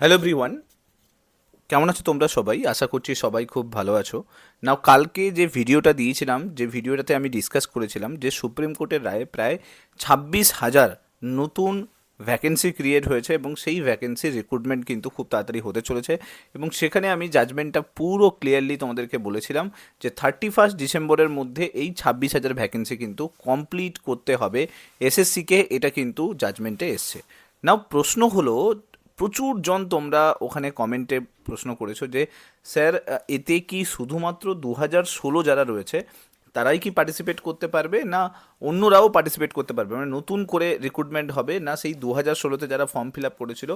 Hello everyone, কেমন আছো তোমরা সবাই? আশা করছি সবাই খুব ভালো আছো। নাও কালকে যে ভিডিওটা দিয়েছিলাম, যে ভিডিওটাতে আমি ডিসকাস করেছিলাম যে সুপ্রিম কোর্টের রায়ে প্রায় 26,000 নতুন ভ্যাকেন্সি ক্রিয়েট হয়েছে এবং সেই ভ্যাকেন্সির রিক্রুটমেন্ট কিন্তু খুব তাড়াতাড়ি হতে চলেছে। এবং সেখানে আমি জাজমেন্টটা পুরো ক্লিয়ারলি তোমাদেরকে বলেছিলাম যে 31 ডিসেম্বরের মধ্যে এই 26,000 ভ্যাকেন্সি কিন্তু কমপ্লিট করতে হবে এসএসসিকে। এটা কিন্তু জাজমেন্টে এসছে। নাও প্রশ্ন হলো, প্রচুর জন তোমরা ওখানে কমেন্টে প্রশ্ন করেছো যে স্যার, এতে কি শুধুমাত্র 2016 যারা রয়েছে তারাই কি পার্টিসিপেট করতে পারবে, না অন্যরাও পার্টিসিপেট করতে পারবে? মানে নতুন করে রিক্রুটমেন্ট হবে, না সেই 2016-তে যারা ফর্ম ফিল আপ করেছিল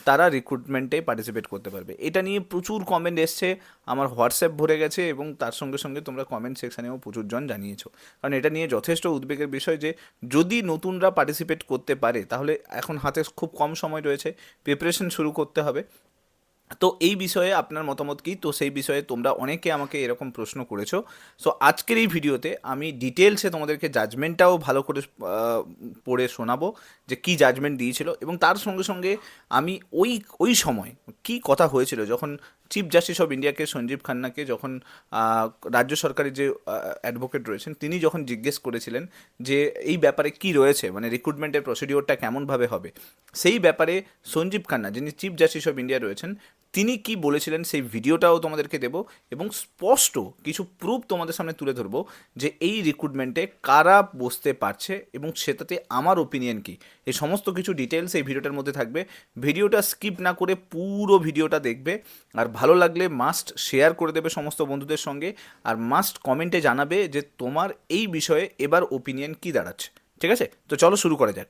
তারা রিক্রুটমেন্টে পার্টিসিপেট করতে পারবে? এটা নিয়ে প্রচুর কমেন্ট এসছে, আমার হোয়াটসঅ্যাপ ভরে গেছে এবং তার সঙ্গে সঙ্গে তোমরা কমেন্ট সেকশানেও প্রচুর জন জানিয়েছো। কারণ এটা নিয়ে যথেষ্ট উদ্বেগের বিষয় যে যদি নতুনরা পার্টিসিপেট করতে পারে তাহলে এখন হাতে খুব কম সময় রয়েছে, প্রিপারেশন শুরু করতে হবে। তো এই বিষয়ে আপনার মতামত কী? তো সেই বিষয়ে তোমরা অনেকে আমাকে এরকম প্রশ্ন করেছো। সো আজকের এই ভিডিওতে আমি ডিটেলসে তোমাদেরকে জাজমেন্টটাও ভালো করে পড়ে শোনাবো যে কী জাজমেন্ট দিয়েছিল, এবং তার সঙ্গে সঙ্গে আমি ওই ওই সময় কী কথা হয়েছিল যখন চিফ জাস্টিস অফ ইন্ডিয়াকে সঞ্জীব খান্নাকে যখন রাজ্য সরকারের যে অ্যাডভোকেট রয়েছেন তিনি যখন জিজ্ঞেস করেছিলেন যে এই ব্যাপারে কি রয়েছে, মানে রিক্রুটমেন্টের প্রসিডিওরটা কেমনভাবে হবে, সেই ব্যাপারে সঞ্জীব খান্না যিনি চিফ জাস্টিস অফ ইন্ডিয়া রয়েছেন তিনি কি বলেছিলেন সেই ভিডিওটাও তোমাদেরকে দেব, এবং স্পষ্ট কিছু প্রুফ তোমাদের সামনে তুলে ধরবো যে এই রিক্রুটমেন্টে কারা বসতে পারছে এবং সেটাতে আমার ওপিনিয়ন কি। এই সমস্ত কিছু ডিটেলস এই ভিডিওটার মধ্যে থাকবে। ভিডিওটা স্কিপ না করে পুরো ভিডিওটা দেখবে, আর ভালো লাগলে মাস্ট শেয়ার করে দেবে সমস্ত বন্ধুদের সঙ্গে, আর মাস্ট কমেন্টে জানাবে যে তোমার এই বিষয়ে এবার ওপিনিয়ন কি দাঁড়াচ্ছে। ঠিক আছে, তো চলো শুরু করা যাক।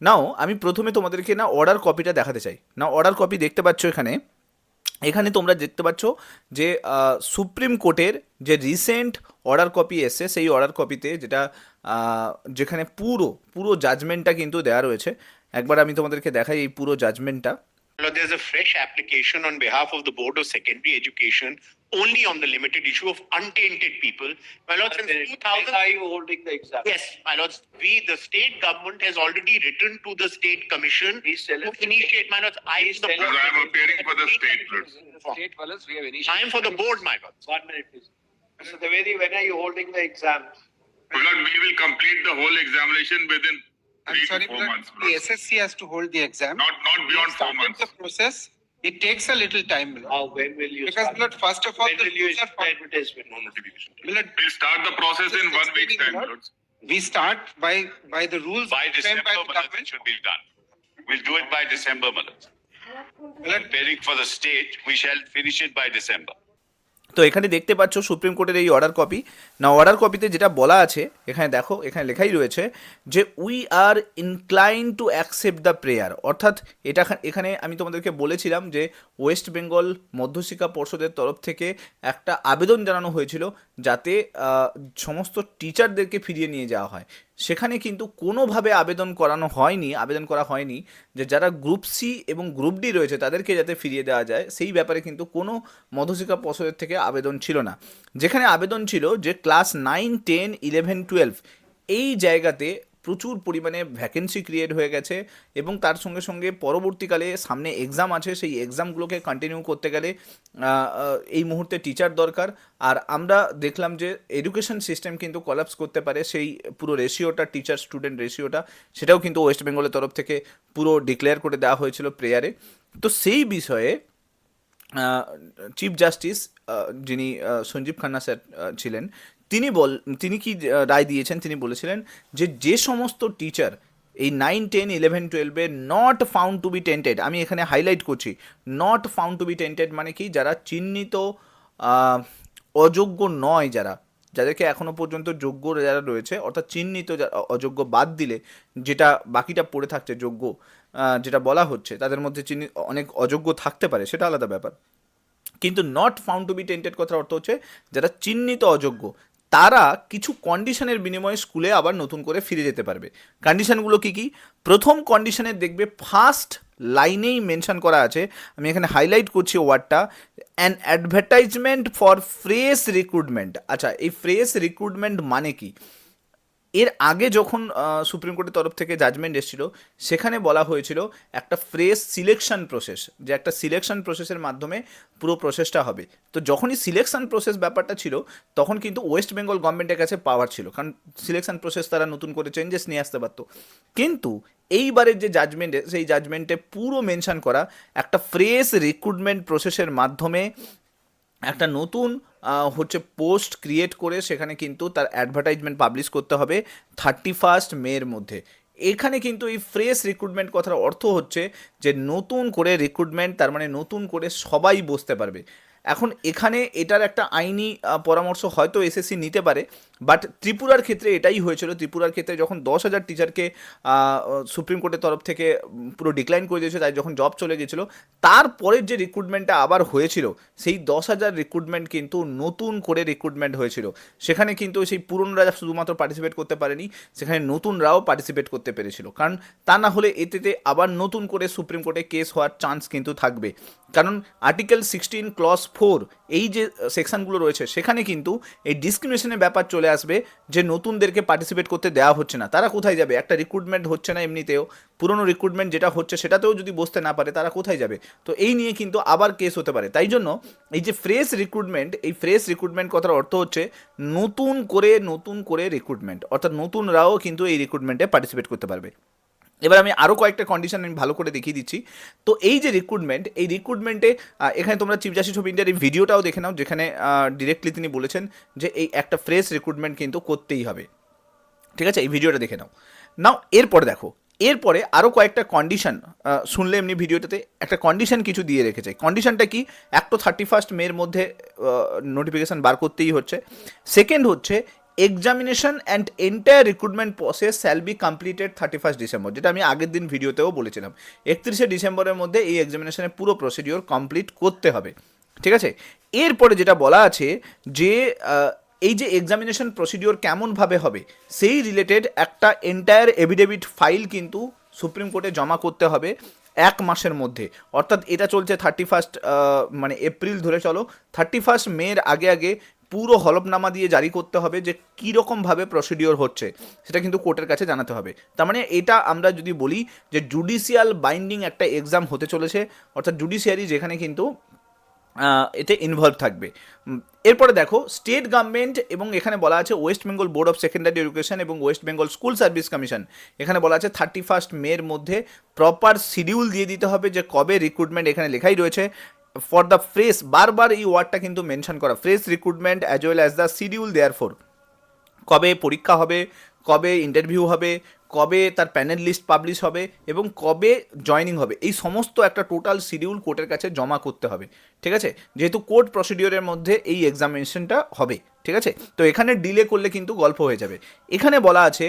নাও আমি প্রথমে তোমাদেরকে না অর্ডার কপিটা দেখাতে চাই। না অর্ডার কপি দেখতে পাচ্ছ এখানে, এখানে তোমরা দেখতে পাচ্ছ যে সুপ্রিম কোর্টের যে রিসেন্ট অর্ডার কপি এসছে সেই অর্ডার কপিতে যেটা যেখানে পুরো পুরো জাজমেন্টটা কিন্তু দেওয়া রয়েছে। একবার আমি তোমাদেরকে দেখাই এই পুরো জাজমেন্টটা। There's a fresh application on behalf of the Board of Secondary Education only on the limited issue of untainted people. My lord, since 2000, are you holding the exam? yes, my lords, the state government has already written to the state commission Please tell to us. initiate, my lords, Please tell us. I am appearing for the state, lords. State fellows, we have I initiated. am for the board, my lords. 1 minute, please. Mr. Devedi, when are you holding the exam? My lord, we will complete the whole examination within I'm 3 sorry, to 4 but months. the Lord. SSC has to hold the exam. Not We beyond have 4 started months. the process. It takes a little time, Milord. How, when will you Because, start? Milord, first of all, When the will you rules are issue the advertisement? No notification. Milord, We'll start the process in Just 1 week's explaining, time, Lord. lords. we start by the rules By framed December, by the Malad, it government. should be done. We'll do it by December, Malad. Milord, Preparing for the state, we shall finish it by December. তো এখানে দেখতে পাচ্ছ supreme কোর্টের এই order copy. না order কপিতে যেটা বলা আছে এখানে দেখো, এখানে লেখাই রয়েছে যে we are incline to accept the prayer. অর্থাৎ এটা এখানে আমি তোমাদেরকে বলেছিলাম যে ওয়েস্ট বেঙ্গল মধ্যশিক্ষা পর্ষদের তরফ থেকে একটা আবেদন জানানো হয়েছিল যাতে সমস্ত টিচারদেরকে ফিরিয়ে নিয়ে যাওয়া হয়। সেখানে কিন্তু কোনোভাবে আবেদন করা হয়নি যে যারা গ্রুপ সি এবং গ্রুপ ডি রয়েছে তাদেরকে যাতে ফিরিয়ে দেওয়া যায়, সেই ব্যাপারে কিন্তু কোনো মধ্যশিক্ষা পর্ষদের থেকে আবেদন ছিল না। যেখানে আবেদন ছিল যে ক্লাস 9, 10, 11, 12 এই জায়গাতে প্রচুর পরিমাণে ভ্যাকেন্সি ক্রিয়েট হয়ে গেছে, এবং তার সঙ্গে সঙ্গে পরবর্তীকালে সামনে এক্সাম আছে, সেই এক্সামগুলোকে কন্টিনিউ করতে গেলে এই মুহূর্তে টিচার দরকার। আর আমরা দেখলাম যে এডুকেশন সিস্টেম কিন্তু কলাপস করতে পারে, সেই পুরো রেশিওটা, টিচার স্টুডেন্ট রেশিওটা, সেটাও কিন্তু ওয়েস্ট বেঙ্গলের তরফ থেকে পুরো ডিক্লেয়ার করে দেওয়া হয়েছিল প্রেয়ারে। তো সেই বিষয়ে চিফ জাস্টিস যিনি সঞ্জীব খান্না স্যার ছিলেন, তিনি কি রায় দিয়েছেন, তিনি বলেছিলেন যে যে সমস্ত টিচার এই 9, 10, 11, 12-এ not found to be tainted, আমি এখানে হাইলাইট করছি not found to be tainted মানে কি, যারা চিহ্নিত অযোগ্য নয়, যাদেরকে এখনও পর্যন্ত যোগ্য যারা রয়েছে, অর্থাৎ চিহ্নিত অযোগ্য বাদ দিলে যেটা বাকিটা পড়ে থাকছে যোগ্য, যেটা বলা হচ্ছে তাদের মধ্যে অনেক অযোগ্য থাকতে পারে, সেটা আলাদা ব্যাপার। কিন্তু not found to be tainted কথার অর্থ হচ্ছে যারা চিহ্নিত অযোগ্য তারা কিছু কন্ডিশনের বিনিময়ে স্কুলে আবার নতুন করে ফিরে যেতে পারবে। কন্ডিশনগুলো কী কী? প্রথম কন্ডিশনে দেখবে ফার্স্ট লাইনেই মেনশন করা আছে, আমি এখানে হাইলাইট করছি ওয়ার্ডটা, an advertisement for fresh recruitment. আচ্ছা, এই ফ্রেশ রিক্রুটমেন্ট মানে কি? এর আগে যখন সুপ্রিম কোর্টের তরফ থেকে জাজমেন্ট এসেছিল সেখানে বলা হয়েছিল একটা ফ্রেশ সিলেকশন প্রসেস, যে একটা সিলেকশন প্রসেসের মাধ্যমে পুরো প্রসেসটা হবে। তো যখনই সিলেকশন প্রসেস ব্যাপারটা ছিল তখন কিন্তু ওয়েস্ট বেঙ্গল গভর্নমেন্টের কাছে পাওয়ার ছিল, কারণ সিলেকশন প্রসেস তারা নতুন করে চেঞ্জেস নিয়ে আসতে পারতো। কিন্তু এইবারের যে জাজমেন্টে, সেই জাজমেন্টে পুরো মেনশন করা একটা ফ্রেশ রিক্রুটমেন্ট প্রসেসের মাধ্যমে একটা নতুন হচ্ছে পোস্ট ক্রিয়েট করে সেখানে কিন্তু তার অ্যাডভার্টাইজমেন্ট পাবলিশ করতে হবে 31 মের মধ্যে। এখানে কিন্তু এই ফ্রেশ রিক্রুটমেন্ট কথার অর্থ হচ্ছে যে নতুন করে রিক্রুটমেন্ট, তার মানে নতুন করে সবাই বসতে পারবে। এখন এখানে এটার একটা আইনি পরামর্শ হয়তো এসএসসি নিতে পারে, বাট ত্রিপুরার ক্ষেত্রে এটাই হয়েছিল। ত্রিপুরার ক্ষেত্রে যখন 10,000 টিচারকে সুপ্রিম কোর্টের তরফ থেকে পুরো ডিক্লাইন করে দিয়েছে, তাই যখন জব চলে গেছিলো, তারপরের যে রিক্রুটমেন্টটা আবার হয়েছিল সেই 10,000 রিক্রুটমেন্ট কিন্তু নতুন করে রিক্রুটমেন্ট হয়েছিল। সেখানে কিন্তু সেই পুরনোরা শুধুমাত্র পার্টিসিপেট করতে পারেনি, সেখানে নতুনরাও পার্টিসিপেট করতে পেরেছিল, কারণ তা না হলে এতে আবার নতুন করে সুপ্রিম কোর্টে কেস হওয়ার চান্স কিন্তু থাকবে। কারণ আর্টিকেল 16 ক্লজ 4 এই যে সেকশনগুলো রয়েছে সেখানে কিন্তু এই ডিসক্রিমিনেশনের ব্যাপার চলে আসবে, যে নতুনদেরকে পার্টিসিপেট করতে দেওয়া হচ্ছে না। তারা কোথায় যাবে? একটা রিক্রুটমেন্ট হচ্ছে না এমনিতেও, পুরনো রিক্রুটমেন্ট যেটা হচ্ছে সেটাতেও যদি বসতে না পারে তারা কোথায় যাবে? তো এই নিয়ে কিন্তু আবার কেস হতে পারে। তাই জন্য এই যে ফ্রেশ রিক্রুটমেন্ট, এই ফ্রেশ রিক্রুটমেন্ট কথার অর্থ হচ্ছে নতুন করে রিক্রুটমেন্ট, অর্থাৎ নতুনরাও কিন্তু এই রিক্রুটমেন্টে পার্টিসিপেট করতে পারবে। এবার আমি আরও কয়েকটা কন্ডিশন আমি ভালো করে দেখিয়ে দিচ্ছি। তো এই যে রিক্রুটমেন্ট, এই রিক্রুটমেন্টে এখানে তোমরা চিফ জাস্টিস অফ ইন্ডিয়ার এই ভিডিওটাও দেখে নাও, যেখানে ডিরেক্টলি তিনি বলেছেন যে এই একটা ফ্রেশ রিক্রুটমেন্ট কিন্তু করতেই হবে। ঠিক আছে, এই ভিডিওটা দেখে নাও। নাও এরপরে দেখো, এরপরে আরও কয়েকটা কন্ডিশন শুনলে এমনি ভিডিওটাতে একটা কন্ডিশন কিছু দিয়ে রেখেছে। কন্ডিশনটা কি? এক তো 31 মের মধ্যে নোটিফিকেশান বার করতেই হচ্ছে। সেকেন্ড হচ্ছে examination and entire recruitment process shall be completed 31 December, যেটা আমি আগের দিন ভিডিওতেও বলেছিলাম। 31শে ডিসেম্বরের মধ্যে এই এক্সামিনেশনের পুরো প্রসিডিওর কমপ্লিট করতে হবে। ঠিক আছে, এরপরে যেটা বলা আছে যে এই যে এক্সামিনেশন প্রসিডিওর কেমনভাবে হবে সেই রিলেটেড একটা এন্টায়ার এভিডেভিট ফাইল কিন্তু সুপ্রিম কোর্টে জমা করতে হবে 1 মাসের মধ্যে। অর্থাৎ এটা চলছে 31 মানে এপ্রিল ধরে চলো, 31 মের আগে পুরো হলফনামা দিয়ে জারি করতে হবে যে কীরকমভাবে প্রসিডিওর হচ্ছে, সেটা কিন্তু কোর্টের কাছে জানাতে হবে। তার মানে এটা আমরা যদি বলি যে জুডিশিয়াল বাইন্ডিং একটা এক্সাম হতে চলেছে, অর্থাৎ জুডিশিয়ারি যেখানে কিন্তু এতে ইনভলভ থাকবে। এরপরে দেখো স্টেট গভর্নমেন্ট, এবং এখানে বলা আছে West Bengal board of secondary education এবং West Bengal school service commission, এখানে বলা আছে 31 মের মধ্যে প্রপার শিডিউল দিয়ে দিতে হবে যে কবে রিক্রুটমেন্ট, এখানে লেখাই রয়েছে ফর দ্য ফ্রেশ, বারবার এই ওয়ার্ডটা কিন্তু মেনশন করা, fresh recruitment as well as the schedule therefor, কবে পরীক্ষা হবে, কবে ইন্টারভিউ হবে, কবে তার প্যানেল লিস্ট পাবলিশ হবে এবং কবে জয়নিং হবে, এই সমস্ত একটা টোটাল শিডিউল কোর্টের কাছে জমা করতে হবে। ঠিক আছে, যেহেতু কোর্ট প্রসিডিওরের মধ্যে এই এক্সামিনেশনটা হবে। ঠিক আছে, তো এখানে ডিলে করলে কিন্তু গল্প হয়ে যাবে। এখানে বলা আছে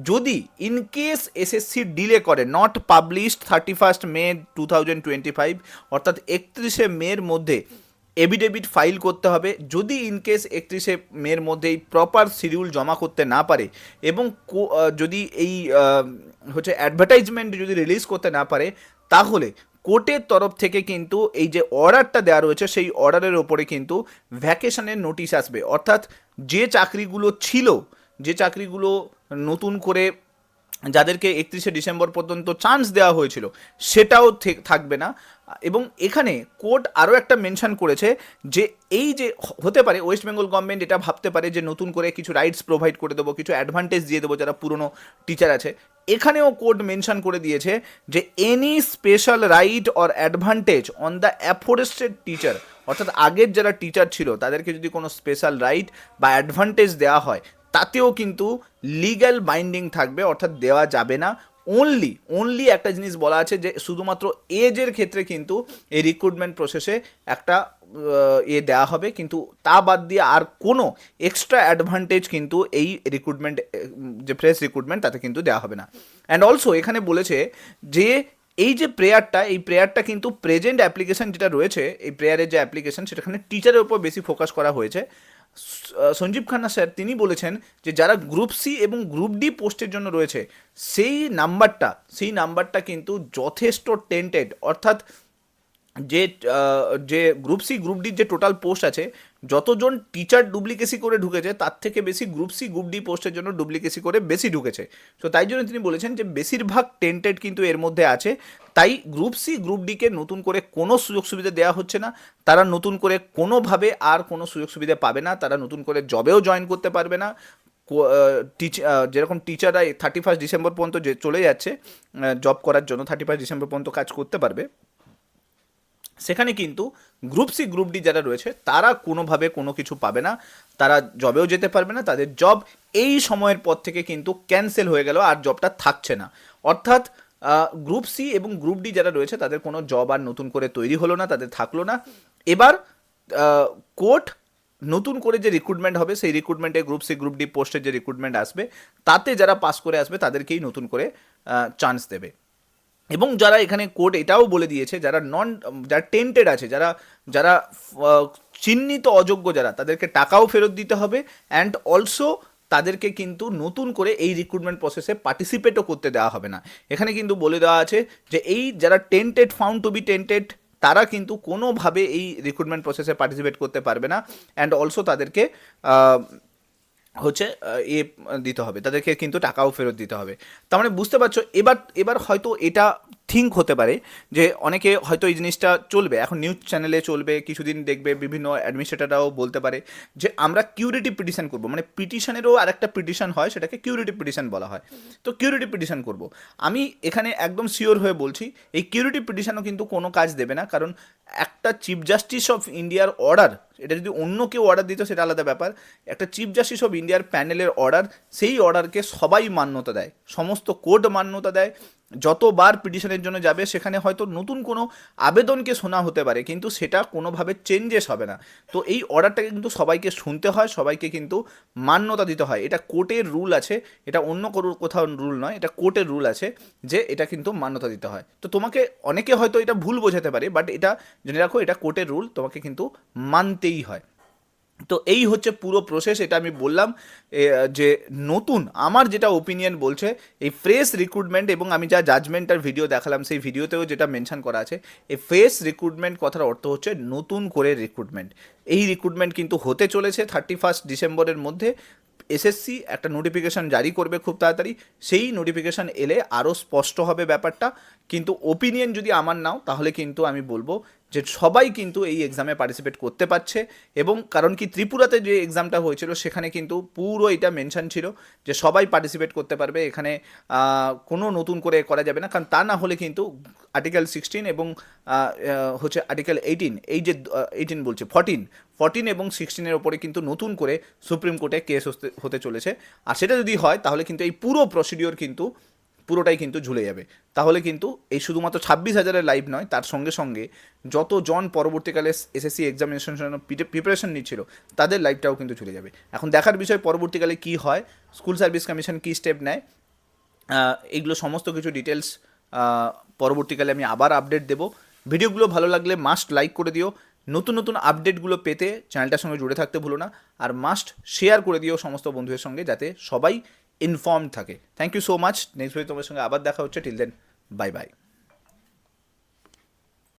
যদি ইনকেস এসএসসি ডিলে করে, নট পাবলিশড 31 মে 2025, অর্থাৎ 31শে মের মধ্যে এভিডেভিট ফাইল করতে হবে। যদি ইনকেস 31শে মের মধ্যে এই প্রপার শিডিউল জমা করতে না পারে এবং যদি এই হচ্ছে অ্যাডভার্টাইজমেন্ট যদি রিলিজ করতে না পারে, তাহলে কোর্টের তরফ থেকে কিন্তু এই যে অর্ডারটা দেওয়া রয়েছে সেই অর্ডারের ওপরে কিন্তু ভ্যাকেশনের নোটিশ আসবে। অর্থাৎ যে চাকরিগুলো ছিল, যে চাকরিগুলো নতুন করে যাদেরকে 31শে ডিসেম্বর পর্যন্ত চান্স দেওয়া হয়েছিল সেটাও থাকবে না। এবং এখানে কোর্ট আরও একটা মেনশন করেছে যে এই যে হতে পারে ওয়েস্ট বেঙ্গল গভর্নমেন্ট এটা ভাবতে পারে যে নতুন করে কিছু রাইটস প্রোভাইড করে দেবো, কিছু অ্যাডভান্টেজ দিয়ে দেবো যারা পুরনো টিচার আছে। এখানেও কোর্ট মেনশন করে দিয়েছে যে any special right or advantage on the afforested teacher, অর্থাৎ আগের যারা টিচার ছিল তাদেরকে যদি কোনো স্পেশাল রাইট বা অ্যাডভান্টেজ দেওয়া হয় তাতেও কিন্তু লিগ্যাল বাইন্ডিং থাকবে, অর্থাৎ দেওয়া যাবে না। অনলি একটা জিনিস বলা আছে যে শুধুমাত্র এজের ক্ষেত্রে কিন্তু এই রিক্রুটমেন্ট প্রসেসে একটা দেওয়া হবে, কিন্তু তা বাদ দিয়ে আর কোনো এক্সট্রা অ্যাডভান্টেজ কিন্তু এই রিক্রুটমেন্ট, যে ফ্রেশ রিক্রুটমেন্ট, তাতে কিন্তু দেওয়া হবে না। অ্যান্ড অলসো এখানে বলেছে যে এই যে এই প্রেয়ারটা কিন্তু প্রেজেন্ট অ্যাপ্লিকেশন যেটা রয়েছে, এই প্রেয়ারের যে অ্যাপ্লিকেশন সেটাখানে টিচারের উপর বেশি ফোকাস করা হয়েছে। সঞ্জীব খান্না স্যার তিনি বলেছেন যে যারা গ্রুপ সি এবং গ্রুপ ডি পোস্টের জন্য রয়েছে সেই নাম্বারটা কিন্তু যথেষ্ট টেন্টেড, অর্থাৎ যে গ্রুপ সি গ্রুপ ডির যে টোটাল পোস্ট আছে যতজন টিচার ডুপ্লিকেসি করে ঢুকেছে তার থেকে বেশি গ্রুপ সি গ্রুপ ডি পোস্টের জন্য ডুপ্লিকেসি করে বেশি ঢুকেছে। তো তাই জন্য তিনি বলেছেন যে বেশিরভাগ টেন্টেড কিন্তু এর মধ্যে আছে, তাই গ্রুপ সি গ্রুপ ডিকে নতুন করে কোনো সুযোগ সুবিধা দেওয়া হচ্ছে না, তারা নতুন করে কোনোভাবে আর কোনো সুযোগ সুবিধা পাবে না, তারা নতুন করে জবেও জয়েন করতে পারবে না। যেরকম টিচাররা 31 ডিসেম্বর পর্যন্ত যে চলে যাচ্ছে জব করার জন্য, 31 ডিসেম্বর পর্যন্ত কাজ করতে পারবে, সেখানে কিন্তু গ্রুপ সি গ্রুপ ডি যারা রয়েছে তারা কোনোভাবে কোনো কিছু পাবে না, তারা জবেও যেতে পারবে না, তাদের জব এই সময়ের পর থেকে কিন্তু ক্যান্সেল হয়ে গেল, আর জবটা থাকছে না। অর্থাৎ গ্রুপ সি এবং গ্রুপ ডি যারা রয়েছে তাদের কোনো জব আর নতুন করে তৈরি হলো না, তাদের থাকলো না। এবার কোর্ট নতুন করে যে রিক্রুটমেন্ট হবে সেই রিক্রুটমেন্টে গ্রুপ সি গ্রুপ ডি পোস্টের যে রিক্রুটমেন্ট আসবে তাতে যারা পাস করে আসবে তাদেরকেই নতুন করে চান্স দেবে। এবং যারা এখানে কোর্ট এটাও বলে দিয়েছে যারা যারা টেন্টেড আছে, যারা যারা চিহ্নিত অযোগ্য যারা, তাদেরকে টাকাও ফেরত দিতে হবে, অ্যান্ড অলসো তাদেরকে কিন্তু নতুন করে এই রিক্রুটমেন্ট প্রসেসে পার্টিসিপেটও করতে দেওয়া হবে না। এখানে কিন্তু বলে দেওয়া আছে যে এই যারা tainted, found to be tainted, তারা কিন্তু কোনোভাবে এই রিক্রুটমেন্ট প্রসেসে পার্টিসিপেট করতে পারবে না, অ্যান্ড অলসো তাদেরকে দিতে হবে, তাদেরকে কিন্তু টাকাও ফেরত দিতে হবে। তার মানে বুঝতে পারছো, এবার হয়তো এটা থিঙ্ক হতে পারে যে অনেকে হয়তো এই জিনিসটা চলবে, এখন নিউজ চ্যানেলে চলবে, কিছুদিন দেখবে বিভিন্ন অ্যাডমিনিস্ট্রেটররাও বলতে পারে যে আমরা কিউরেটিভ পিটিশন করব, মানে পিটিশনেরও আরেকটা পিটিশন হয়, সেটাকে কিউরেটিভ পিটিশন বলা হয়। তো কিউরেটিভ পিটিশন করব, আমি এখানে একদম শিওর হয়ে বলছি এই কিউরেটিভ পিটিশনও কিন্তু কোনো কাজ দেবে না, কারণ একটা চিফ জাস্টিস অফ ইন্ডিয়ার অর্ডার, এটা যদি অন্য কেউ অর্ডার দিত সেটা আলাদা ব্যাপার, একটা চিফ জাস্টিস অফ ইন্ডিয়ার প্যানেলের অর্ডার, সেই অর্ডারকে সবাই মান্যতা দেয়, সমস্ত কোর্ট মান্যতা দেয়। যতবার পিটিশনের জন্য যাবে সেখানে হয়তো নতুন কোনো আবেদনকে শোনা হতে পারে, কিন্তু সেটা কোনোভাবে চেঞ্জেস হবে না। তো এই অর্ডারটাকে কিন্তু সবাইকে শুনতে হয়, সবাইকে কিন্তু মান্যতা দিতে হয়, এটা কোর্টের রুল আছে, এটা অন্য কোথাও রুল নয়, এটা কোর্টের রুল আছে যে এটা কিন্তু মান্যতা দিতে হয়। তো তোমাকে অনেকে হয়তো এটা ভুল বোঝাতে পারে, বাট এটা জেনে রাখো এটা কোর্টের রুল, তোমাকে কিন্তু মানতেই হয়। তো এই হচ্ছে পুরো প্রসেস। এটা আমি বললাম যে নতুন আমার যেটা ওপিনিয়ন বলছে এই ফ্রেশ রিক্রুটমেন্ট, এবং আমি যা জাজমেন্টার ভিডিও দেখালাম সেই ভিডিওতেও যেটা মেনশন করা আছে, এই ফ্রেশ রিক্রুটমেন্ট কথার অর্থ হচ্ছে নতুন করে রিক্রুটমেন্ট। এই রিক্রুটমেন্ট কিন্তু হতে চলেছে 31 ডিসেম্বরের মধ্যে। এসএসসি একটা নোটিফিকেশান জারি করবে খুব তাড়াতাড়ি, সেই নোটিফিকেশান এলে আরও স্পষ্ট হবে ব্যাপারটা। কিন্তু ওপিনিয়ন যদি আমার নাও তাহলে কিন্তু আমি বলবো যে সবাই কিন্তু এই এক্সামে পার্টিসিপেট করতে পারছে, এবং কারণ কি ত্রিপুরাতে যে এক্সামটা হয়েছিল সেখানে কিন্তু পুরো এটা মেনশন ছিল যে সবাই পার্টিসিপেট করতে পারবে, এখানে কোনো নতুন করে করা যাবে না, কারণ তা না হলে কিন্তু আর্টিকেল 16 এবং হচ্ছে আর্টিকেল 18, এই যে 18 বলছে 14 এবং 16-এর ওপরে কিন্তু নতুন করে সুপ্রিম কোর্টে কেস হতে চলেছে। আর সেটা যদি হয় তাহলে কিন্তু এই পুরো প্রসিডিওর কিন্তু পুরোটাই কিন্তু ঝুলে যাবে। তাহলে কিন্তু এই শুধুমাত্র 26,000-এর লাইভ নয়, তার সঙ্গে সঙ্গে যতজন পরবর্তীকালে এসএসসি এক্সামিনেশনের জন্য প্রিপারেশন নিচ্ছিল তাদের লাইভটাও কিন্তু ঝুলে যাবে। এখন দেখার বিষয় পরবর্তীকালে কি হয়, স্কুল সার্ভিস কমিশন কী স্টেপ নেয়, এইগুলো সমস্ত কিছু ডিটেলস পরবর্তীকালে আমি আবার আপডেট দেবো। ভিডিওগুলো ভালো লাগলে মাস্ট লাইক করে দিও, নতুন নতুন আপডেটগুলো পেতে চ্যানেলটার সঙ্গে জুড়ে থাকতে ভুলো না, আর মাস্ট শেয়ার করে দিও সমস্ত বন্ধুদের সঙ্গে যাতে সবাই ইনফর্ম থাকে। Thank you so much. Next video তোমার সঙ্গে আবার দেখা হচ্ছে। Till then, bye by.